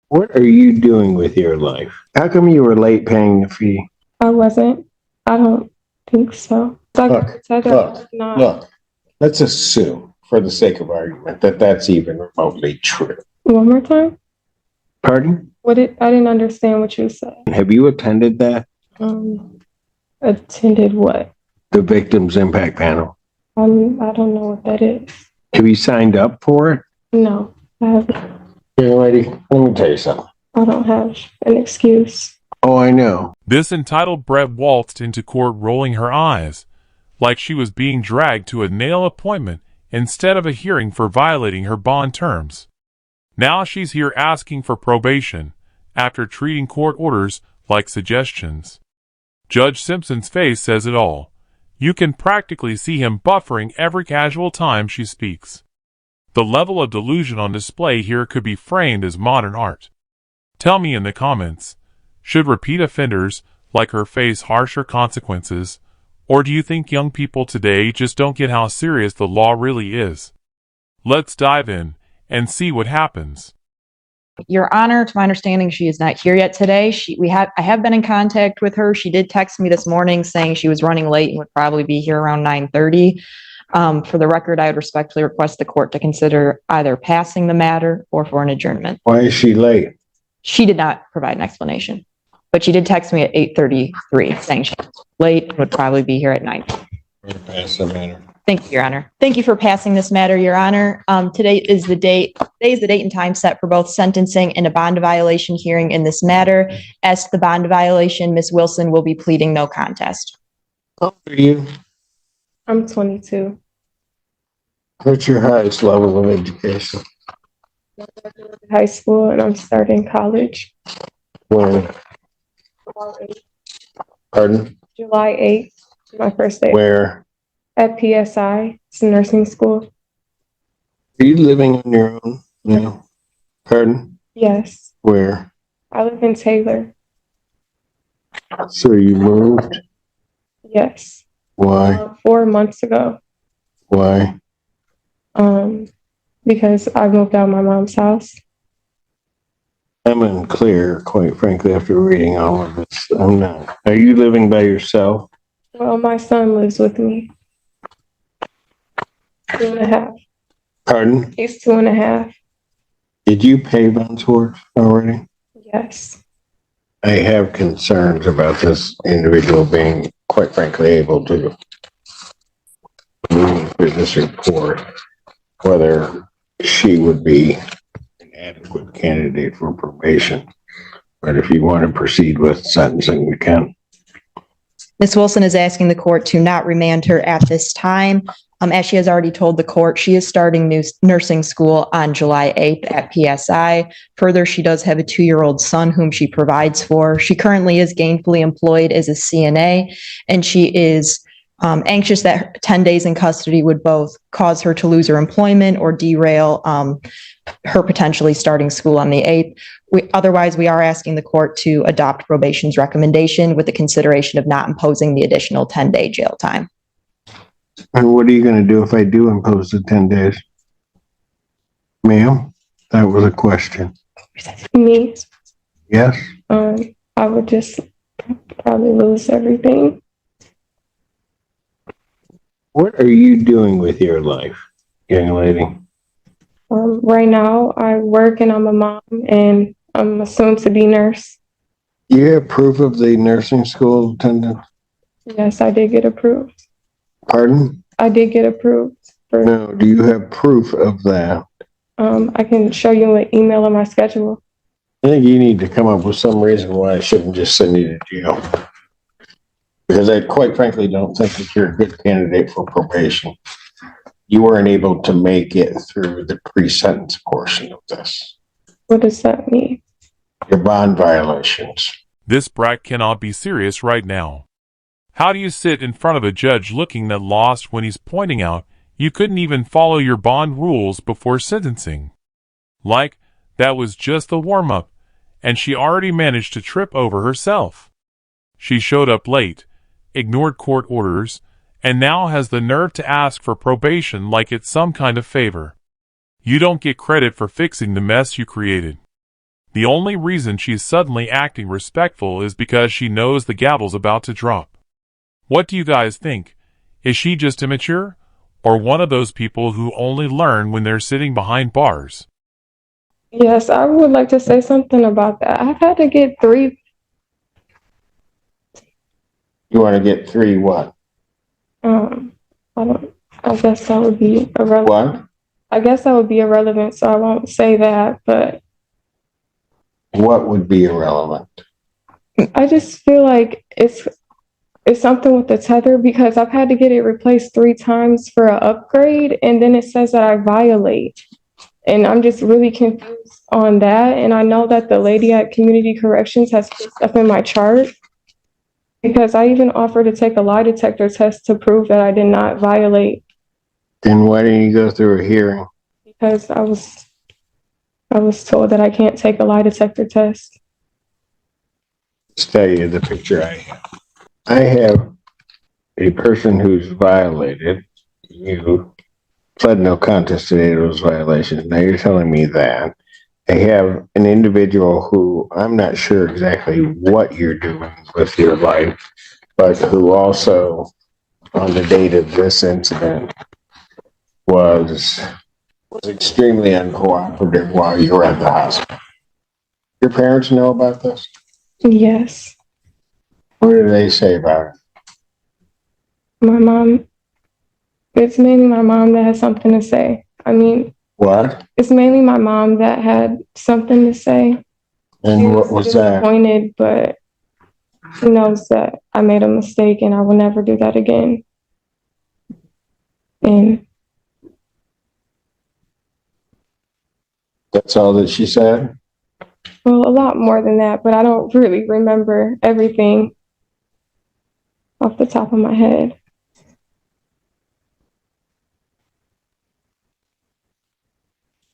What are you doing with your life? How come you were late paying the fee? I wasn't. I don't think so. Look. Let's assume, for the sake of argument, that that's even remotely true. One more time? Pardon? I didn't understand what you said. Have you attended that? Attended what? The Victims Impact Panel. I don't know what that is. Have you signed up for it? No, I haven't. Young lady, let me tell you something. I don't have an excuse. Oh, I know. This entitled Brett waltzed into court rolling her eyes, like she was being dragged to a nail appointment instead of a hearing for violating her bond terms. Now she's here asking for probation after treating court orders like suggestions. Judge Simpson's face says it all. You can practically see him buffering every casual time she speaks. The level of delusion on display here could be framed as modern art. Tell me in the comments, should repeat offenders like her face harsher consequences, or do you think young people today just don't get how serious the law really is? Let's dive in and see what happens. Your Honor, to my understanding, she is not here yet today. I have been in contact with her. She did text me this morning saying she was running late and would probably be here around 9:30. For the record, I would respectfully request the court to consider either passing the matter or for an adjournment. Why is she late? She did not provide an explanation, but she did text me at 8:33 saying she was late and would probably be here at 9. Pass the matter. Thank you, Your Honor. Thank you for passing this matter, Your Honor. Today is the date and time set for both sentencing and a bond violation hearing in this matter. As to the bond violation, Ms. Wilson will be pleading no contest. How old are you? I'm 22. What's your highest level of education? High school, and I'm starting college. When? Pardon? July 8th, my first day. Where? At PSI, it's a nursing school. Are you living on your own now? Pardon? Yes. Where? I live in Taylor. So you moved? Yes. Why? 4 months ago. Why? Because I moved out of my mom's house. I'm unclear, quite frankly, after reading all of this. I'm not. Are you living by yourself? Well, my son lives with me. 2.5. Pardon? He's 2.5. Did you pay bonds for it already? Yes. I have concerns about this individual being, quite frankly, able to move this report, whether she would be an adequate candidate for probation. But if you want to proceed with sentencing, we can. Ms. Wilson is asking the court to not remand her at this time. As she has already told the court, she is starting nursing school on July 8th at PSI. Further, she does have a 2-year-old son whom she provides for. She currently is gainfully employed as a CNA, and she is anxious that 10 days in custody would both cause her to lose her employment or derail her potentially starting school on the 8th. Otherwise, we are asking the court to adopt probation's recommendation with the consideration of not imposing the additional 10-day jail time. And what are you going to do if I do impose the 10 days? Ma'am, that was a question. Me? Yes? I would just probably lose everything. What are you doing with your life, young lady? Right now, I work and I'm a mom and I'm a soon-to-be nurse. You have proof of the nursing school attendance? Yes, I did get approved. Pardon? I did get approved. No, do you have proof of that? I can show you an email on my schedule. I think you need to come up with some reason why I shouldn't just send you to jail. Because I quite frankly don't think that you're a good candidate for probation. You weren't able to make it through the pre-sentence portion of this. What does that mean? Your bond violations. This brat cannot be serious right now. How do you sit in front of a judge looking that lost when he's pointing out you couldn't even follow your bond rules before sentencing? Like, that was just the warm-up, and she already managed to trip over herself. She showed up late, ignored court orders, and now has the nerve to ask for probation like it's some kind of favor. You don't get credit for fixing the mess you created. The only reason she's suddenly acting respectful is because she knows the gavel's about to drop. What do you guys think? Is she just immature? Or one of those people who only learn when they're sitting behind bars? Yes, I would like to say something about that. I've had to get 3. You want to get 3 what? I guess that would be irrelevant. What? I guess that would be irrelevant, so I won't say that, but What would be irrelevant? I just feel like it's something with the tether because I've had to get it replaced 3 times for an upgrade, and then it says that I violate. And I'm just really confused on that. And I know that the lady at Community Corrections has put stuff in my chart because I even offered to take a lie detector test to prove that I did not violate. Then why didn't you go through a hearing? Because I was told that I can't take a lie detector test. Let's tell you the picture I have. I have a person who's violated. You pled no contest to any of those violations. Now you're telling me that. I have an individual who I'm not sure exactly what you're doing with your life, but who also, on the date of this incident, was extremely uncooperative while you were at the hospital. Your parents know about this? Yes. What do they say about it? My mom, it's mainly my mom that has something to say. I mean, What? it's mainly my mom that had something to say. And what was that? Disappointed, but she knows that I made a mistake and I will never do that again. And That's all that she said? well, a lot more than that, but I don't really remember everything off the top of my head.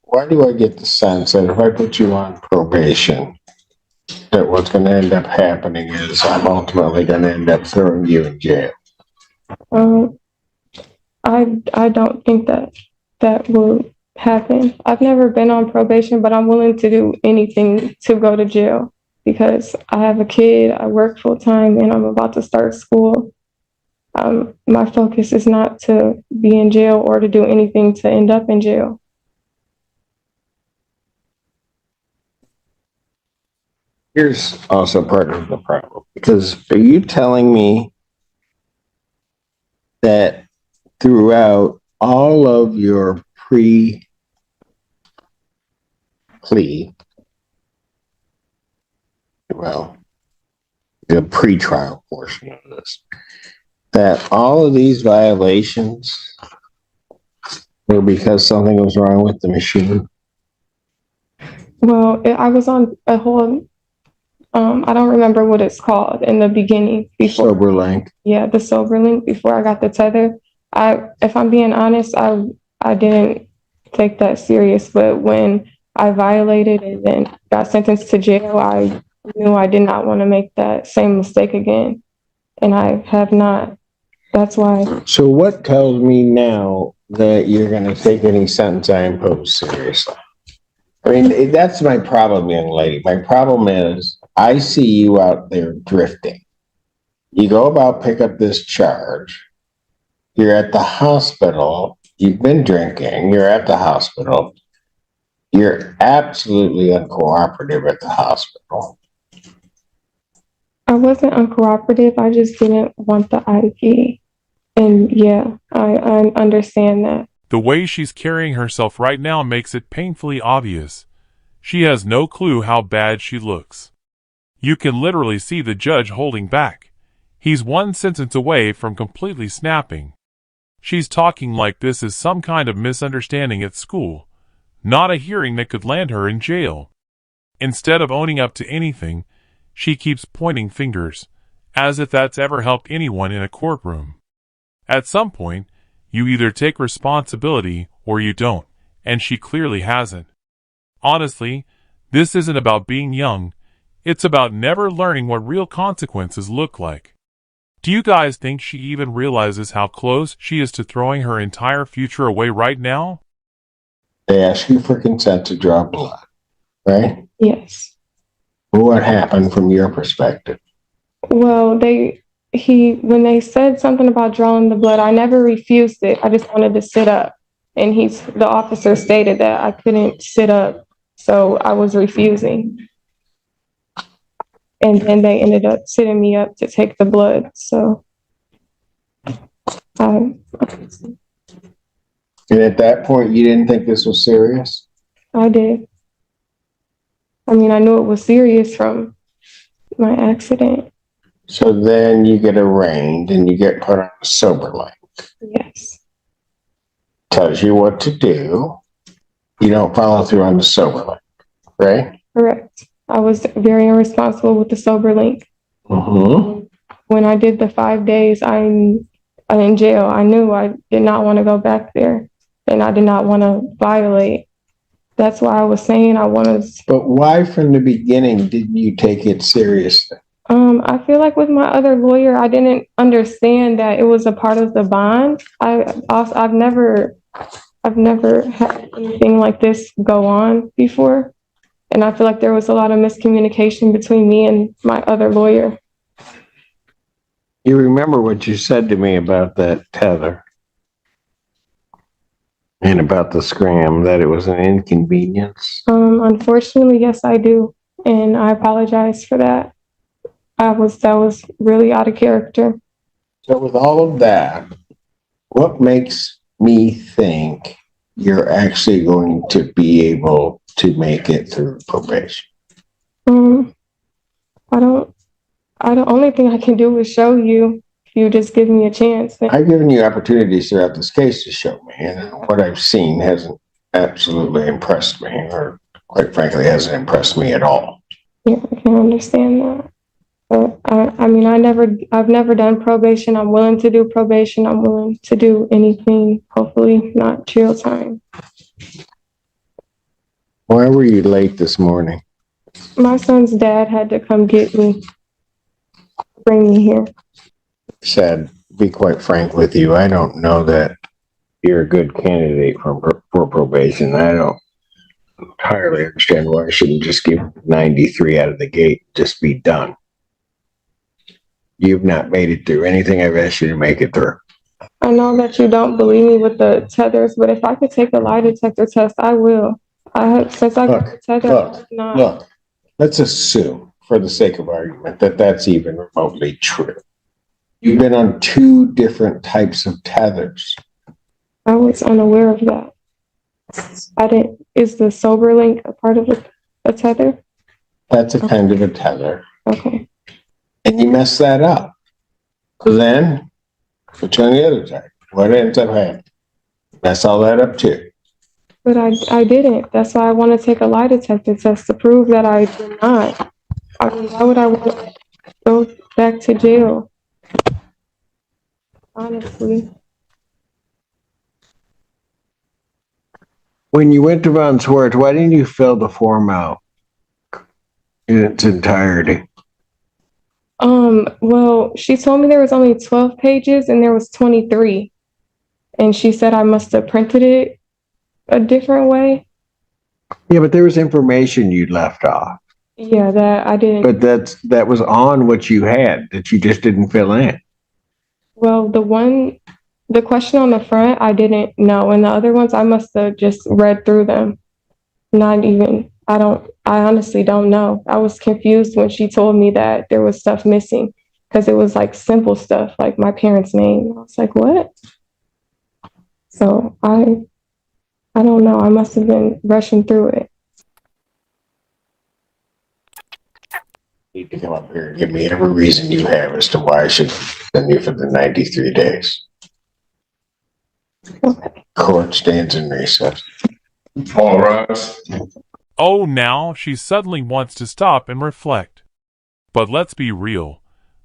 Why do I get the sense that if I put you on probation, that what's going to end up happening is I'm ultimately going to end up throwing you in jail? I don't think that will happen. I've never been on probation, but I'm willing to do anything to go to jail because I have a kid, I work full time, and I'm about to start school. My focus is not to be in jail or to do anything to end up in jail. Here's also part of the problem, because are you telling me that throughout all of your plea, well, the pre-trial portion of this, that all of these violations were because something was wrong with the machine? Well, I was on a whole, I don't remember what it's called in the beginning. Before, Sober link. yeah, the sober link before I got the tether. If I'm being honest, I didn't take that serious, but when I violated and then got sentenced to jail, I knew I did not want to make that same mistake again. And I have not. That's why. So what tells me now that you're going to take any sentence I impose seriously? I mean, that's my problem, young lady. My problem is I see you out there drifting. You go about pick up this charge. You're at the hospital. You've been drinking. You're at the hospital. You're absolutely uncooperative at the hospital. I wasn't uncooperative. I just didn't want the IP. And yeah, I understand that. The way she's carrying herself right now makes it painfully obvious. She has no clue how bad she looks. You can literally see the judge holding back. He's one sentence away from completely snapping. She's talking like this is some kind of misunderstanding at school, not a hearing that could land her in jail. Instead of owning up to anything, she keeps pointing fingers, as if that's ever helped anyone in a courtroom. At some point, you either take responsibility or you don't, and she clearly hasn't. Honestly, this isn't about being young, it's about never learning what real consequences look like. Do you guys think she even realizes how close she is to throwing her entire future away right now? They ask you for consent to draw blood. right? Yes. What happened from your perspective? Well, when they said something about drawing the blood, I never refused it. I just wanted to sit up. And the officer stated that I couldn't sit up. So I was refusing. And then they ended up sitting me up to take the blood. So And at that point, you didn't think this was serious? I did. I mean, I knew it was serious from my accident. So then you get arraigned and you get put on a sober line. Yes. Tells you what to do. You don't follow through on the sober line, right? Correct. I was very irresponsible with the sober link. Mm-hmm. When I did the 5 days, I'm in jail. I knew I did not want to go back there, and I did not want to violate. That's why I was saying I want to. But why from the beginning didn't you take it seriously? I feel like with my other lawyer, I didn't understand that it was a part of the bond. I've never had anything like this go on before. And I feel like there was a lot of miscommunication between me and my other lawyer. You remember what you said to me about that tether and about the scram, that it was an inconvenience? Unfortunately, yes, I do. And I apologize for that. That was really out of character. So with all of that, what makes me think you're actually going to be able to make it through probation? The only thing I can do is show you if you just give me a chance. I've given you opportunities throughout this case to show me, and what I've seen hasn't absolutely impressed me, or quite frankly, hasn't impressed me at all. Yeah, I can understand that. But I mean, I've never done probation. I'm willing to do probation. I'm willing to do anything, hopefully not jail time. Why were you late this morning? My son's dad had to come get me, bring me here. Said, be quite frank with you, I don't know that you're a good candidate for probation. I don't entirely understand why I shouldn't just give 93 out of the gate, just be done. You've not made it through anything I've asked you to make it through. I know that you don't believe me with the tethers, but if I could take a lie detector test, I will. Since I got the tether, Look, let's assume, for the sake of argument, that that's even remotely true. You've been on 2 different types of tethers. I was unaware of that. Is the sober link a part of a tether? That's a kind of a tether. Okay. And you mess that up. Then, put you on the other side. What ends up happening? Mess all that up too. But I didn't. That's why I want to take a lie detector test to prove that I did not. I mean, why would I want to go back to jail? Honestly. When you went to Von Swartz, why didn't you fill the form out in its entirety? Well, she told me there was only 12 pages and there was 23. And she said I must have printed it a different way. Yeah, but there was information you left off. Yeah, that I didn't. But that was on what you had that you just didn't fill in. Well, the question on the front, I didn't know. And the other ones, I must have just read through them. I honestly don't know. I was confused when she told me that there was stuff missing because it was like simple stuff, like my parents' name. I was like, what? So I don't know. I must have been rushing through it. You need to come up here and give me every reason you have as to why I should send you for the 93 days. Okay. Court stands in recess. All rise. Oh, now she suddenly wants to stop and reflect. But let's be real.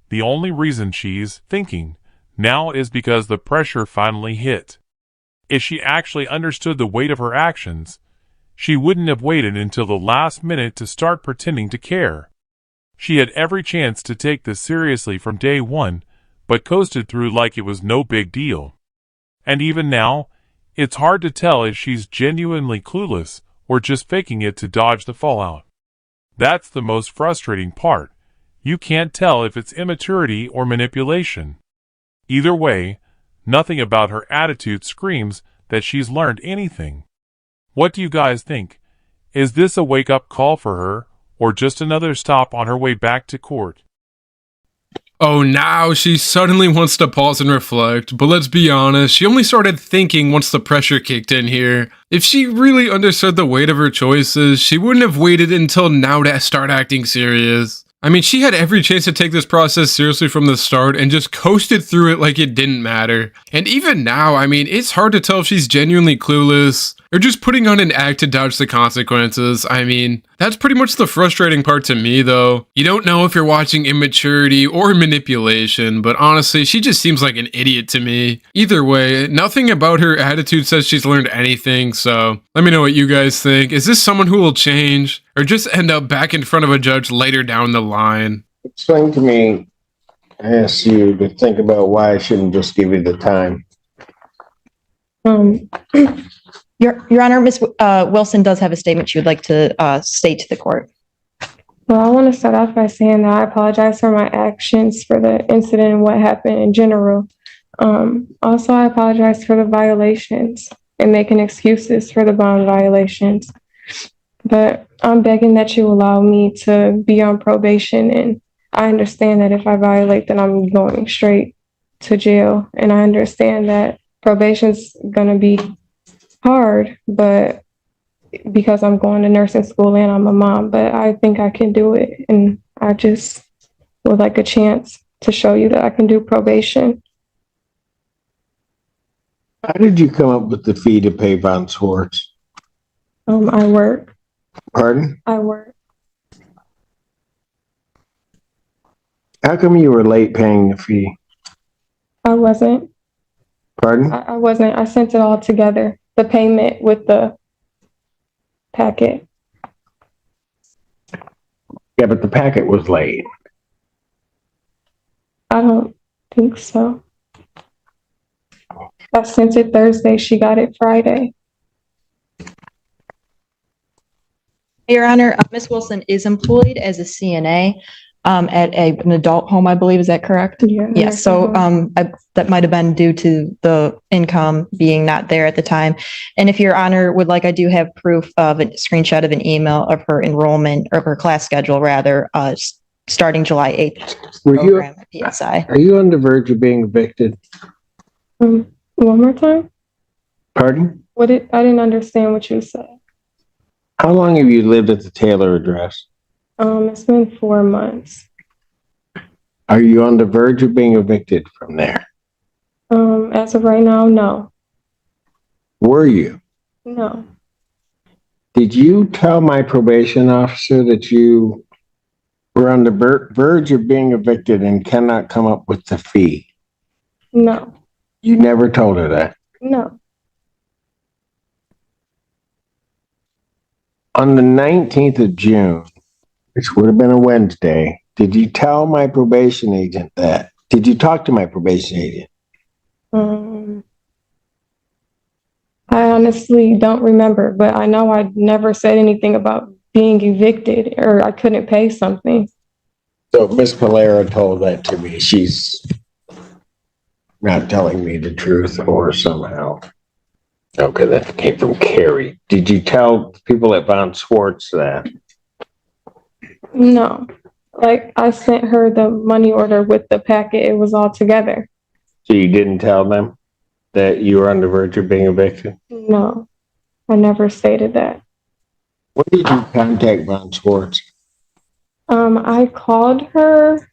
The only reason she's thinking now is because the pressure finally hit. If she actually understood the weight of her actions, she wouldn't have waited until the last minute to start pretending to care. She had every chance to take this seriously from day one, but coasted through like it was no big deal. And even now, it's hard to tell if she's genuinely clueless or just faking it to dodge the fallout. That's the most frustrating part. You can't tell if it's immaturity or manipulation. Either way, nothing about her attitude screams that she's learned anything. What do you guys think? Is this a wake-up call for her, or just another stop on her way back to court? Oh, now she suddenly wants to pause and reflect, but let's be honest, she only started thinking once the pressure kicked in here. If she really understood the weight of her choices, she wouldn't have waited until now to start acting serious. I mean, she had every chance to take this process seriously from the start and just coasted through it like it didn't matter. And even now, I mean, it's hard to tell if she's genuinely clueless or just putting on an act to dodge the consequences. I mean, that's pretty much the frustrating part to me, though. You don't know if you're watching immaturity or manipulation, but honestly, she just seems like an idiot to me. Either way, nothing about her attitude says she's learned anything, so let me know what you guys think. Is this someone who will change, or just end up back in front of a judge later down the line? Explain to me, I asked you to think about why I shouldn't just give you the time. Your Honor, Ms. Wilson does have a statement she would like to state to the court. Well, I want to start off by saying that I apologize for my actions for the incident and what happened in general. Also, I apologize for the violations and making excuses for the bond violations. But I'm begging that you allow me to be on probation, and I understand that if I violate, then I'm going straight to jail. And I understand that probation's going to be hard, but because I'm going to nursing school and I'm a mom, but I think I can do it. And I just would like a chance to show you that I can do probation. How did you come up with the fee to pay Von Swartz? I work. Pardon? I work. How come you were late paying the fee? I wasn't. Pardon? I wasn't. I sent it all together. The payment with the packet. Yeah, but the packet was late. I don't think so. I sent it Thursday. She got it Friday. Your Honor, Ms. Wilson is employed as a CNA at an adult home, I believe. Is that correct? Yeah. Yes. So that might have been due to the income being not there at the time. And if Your Honor would like, I do have proof of a screenshot of an email of her enrollment, or her class schedule rather, starting July 8th. Program at PSI. Are you on the verge of being evicted? One more time? Pardon? I didn't understand what you said. How long have you lived at the Taylor address? It's been 4 months. Are you on the verge of being evicted from there? As of right now, no. Were you? No. Did you tell my probation officer that you were on the verge of being evicted and cannot come up with the fee? No. You never told her that? No. On the 19th of June, which would have been a Wednesday, did you tell my probation agent that? Did you talk to my probation agent? I honestly don't remember, but I know I never said anything about being evicted or I couldn't pay something. So Miss Palera told that to me. She's not telling me the truth, or somehow. Okay, that came from Carrie. Did you tell people at Von Swartz that? No. Like, I sent her the money order with the packet. It was all together. So you didn't tell them that you were on the verge of being evicted? No. I never stated that. When did you contact Von Swartz? I called her,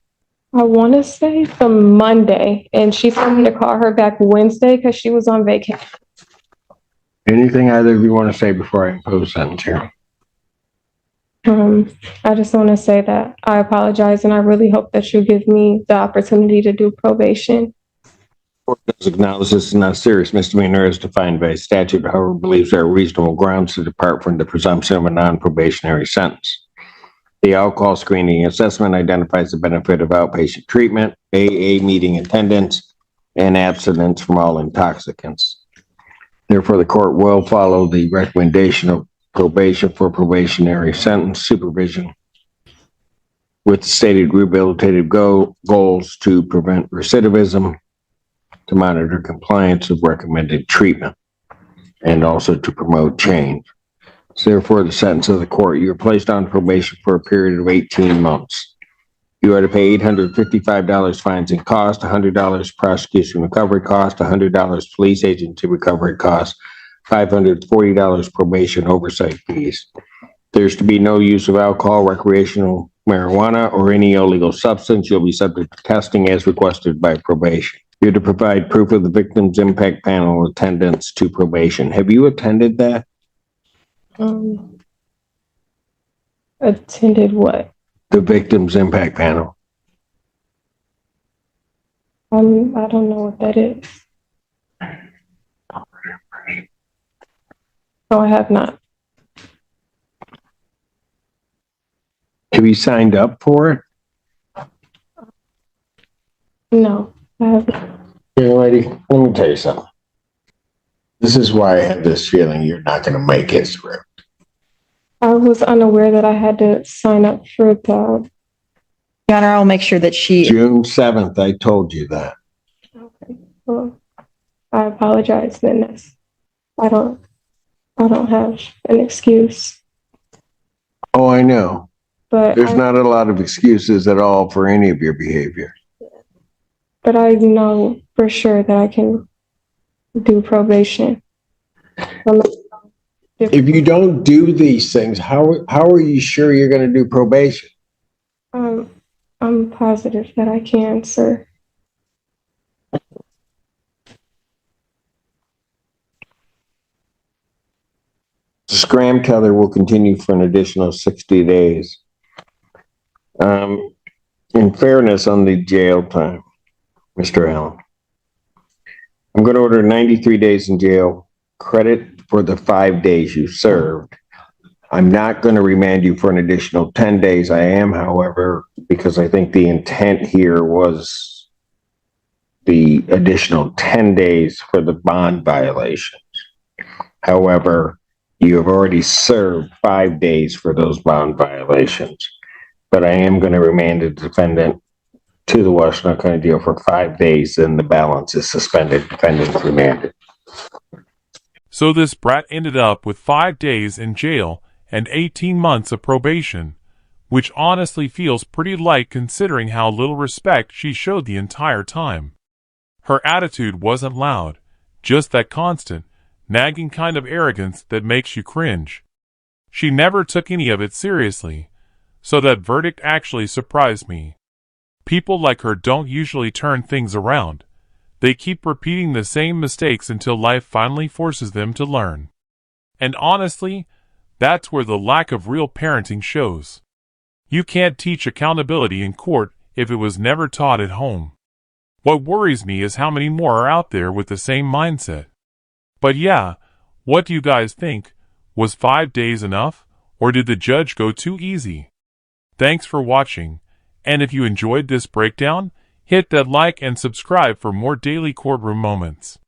I want to say the Monday, and she told me to call her back Wednesday because she was on vacation. Anything either of you want to say before I impose sentence here? I just want to say that I apologize, and I really hope that you give me the opportunity to do probation. Court does acknowledge this is not a serious misdemeanor as defined by statute, however, believes there are reasonable grounds to depart from the presumption of a non-probationary sentence. The alcohol screening assessment identifies the benefit of outpatient treatment, AA meeting attendance, and abstinence from all intoxicants. Therefore, the court will follow the recommendation of probation for probationary sentence supervision with stated rehabilitative goals to prevent recidivism, to monitor compliance of recommended treatment, and also to promote change. So therefore, the sentence of the court, you are placed on probation for a period of 18 months. You are to pay $855 fines and costs, $100 prosecution recovery cost, $100 police agency recovery cost, $540 probation oversight fees. There's to be no use of alcohol, recreational marijuana, or any illegal substance. You'll be subject to testing as requested by probation. You're to provide proof of the victim's impact panel attendance to probation. Have you attended that? Attended what? The victim's impact panel. I don't know what that is. No, I have not. Have you signed up for it? No, I haven't. Young lady, let me tell you something. This is why I have this feeling you're not going to make it through. I was unaware that I had to sign up for the. Your Honor, I'll make sure that she, June 7th, I told you that. Okay, well, I apologize then. I don't have an excuse, Oh, I know. but There's not a lot of excuses at all for any of your behavior. but I know for sure that I can do probation. If you don't do these things, how are you sure you're going to do probation? I'm positive that I can, sir. The scram tether will continue for an additional 60 days. In fairness on the jail time, Mr. Allen, I'm going to order 93 days in jail, credit for the 5 days you served. I'm not going to remand you for an additional 10 days. I am, however, because I think the intent here was the additional 10 days for the bond violations. However, you have already served 5 days for those bond violations, but I am going to remand the defendant to the Washington County Jail for 5 days, and the balance is suspended. Defendant remanded. So this brat ended up with 5 days in jail and 18 months of probation, which honestly feels pretty light considering how little respect she showed the entire time. Her attitude wasn't loud, just that constant, nagging kind of arrogance that makes you cringe. She never took any of it seriously, so that verdict actually surprised me. People like her don't usually turn things around. They keep repeating the same mistakes until life finally forces them to learn. And honestly, that's where the lack of real parenting shows. You can't teach accountability in court if it was never taught at home. What worries me is how many more are out there with the same mindset. But yeah, what do you guys think? Was 5 days enough, or did the judge go too easy? Thanks for watching, and if you enjoyed this breakdown, hit that like and subscribe for more daily courtroom moments.